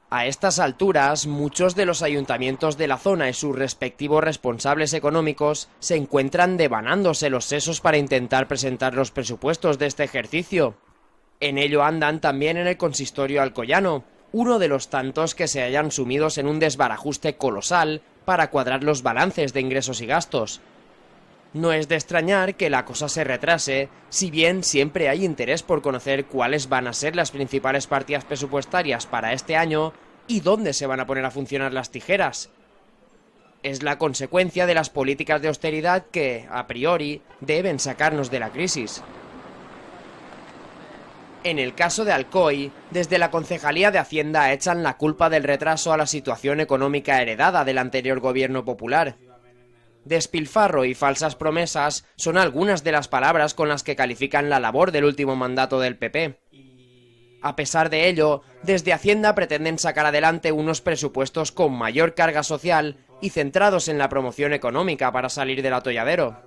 A estas alturas, muchos de los ayuntamientos de la zona y sus respectivos responsables económicos se encuentran devanándose los sesos para intentar presentar los presupuestos de este ejercicio. En ello andan también en el consistorio alcoyano, uno de los tantos que se hallan sumidos en un desbarajuste colosal para cuadrar los balances de ingresos y gastos. No es de extrañar que la cosa se retrase, si bien siempre hay interés por conocer cuáles van a ser las principales partidas presupuestarias para este año y dónde se van a poner a funcionar las tijeras. Es la consecuencia de las políticas de austeridad que, a priori, deben sacarnos de la crisis. En el caso de Alcoy, desde la Concejalía de Hacienda echan la culpa del retraso a la situación económica heredada del anterior gobierno popular. Despilfarro y falsas promesas son algunas de las palabras con las que califican la labor del último mandato del PP. A pesar de ello, desde Hacienda pretenden sacar adelante unos presupuestos con mayor carga social y centrados en la promoción económica para salir del atolladero.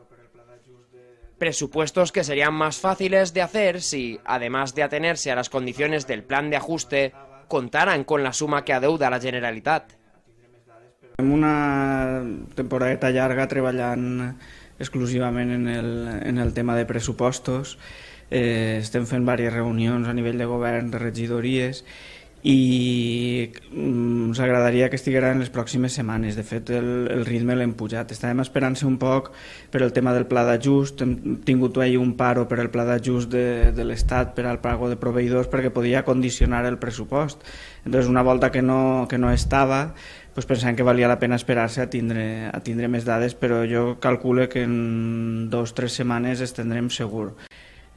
Presupuestos que serían más fáciles de hacer si, además de atenerse a las condiciones del plan de ajuste, contaran con la suma que adeuda la Generalitat. Hem una temporadeta llarga treballant exclusivament en el tema de pressupostos. Estem fent diverses reunions a nivell de govern, de regidories, i ens agradaria que estiguera en les pròximes setmanes. De fet, el ritme l'hem pujat. Estàvem esperant-se un poc per el tema del pla d'ajust. Hem tingut ahir un paro per el pla d'ajust de l'Estat per al pago de proveïdors perquè podia condicionar el pressupost. Entonces, una volta que no estava, doncs pensàvem que valia la pena esperar-se a tindre més dades, però jo calculo que en 2 o 3 setmanes els tindrem segur.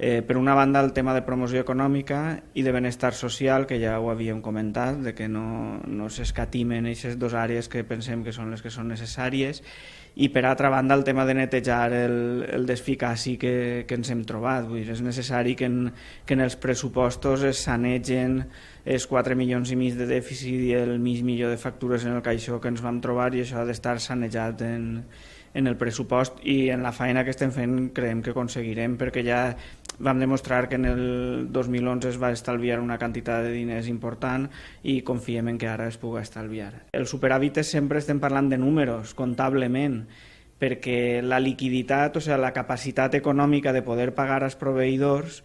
Per una banda, el tema de promoció econòmica i de benestar social, que ja ho havíem comentat, de que no s'escatimen aquestes 2 àrees que pensem que són les que són necessàries, i per altra banda el tema de netejar el desficaci que ens hem trobat. Vull dir, és necessari que en els pressupostos es sanegen els 4,5 milions de dèficit i el mig milió de factures en el caixó que ens vam trobar, i això ha d'estar sanejat en el pressupost, i en la feina que estem fent creiem que aconseguirem, perquè ja vam demostrar que en el 2011 es va estalviar una quantitat de diners important i confiem en que ara es pugui estalviar. El superàvit sempre estem parlant de números, comptablement, perquè la liquiditat, o sigui, la capacitat econòmica de poder pagar als proveïdors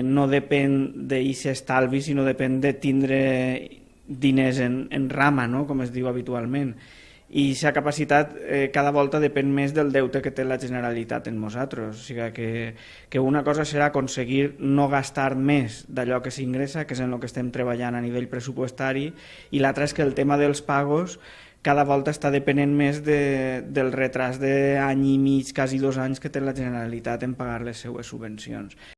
no depèn d'aquest estalvi, sinó depèn de tindre diners en rama, no?, com es diu habitualment. I aquesta capacitat cada volta depèn més del deute que té la Generalitat en nosaltres. O sigui que una cosa serà aconseguir no gastar més d'allò que s'ingressa, que és en el que estem treballant a nivell pressupostari, i l'altra és que el tema dels pagos cada volta està depenent més del retras d'any i mig, quasi 2 anys, que té la Generalitat en pagar les seues subvencions.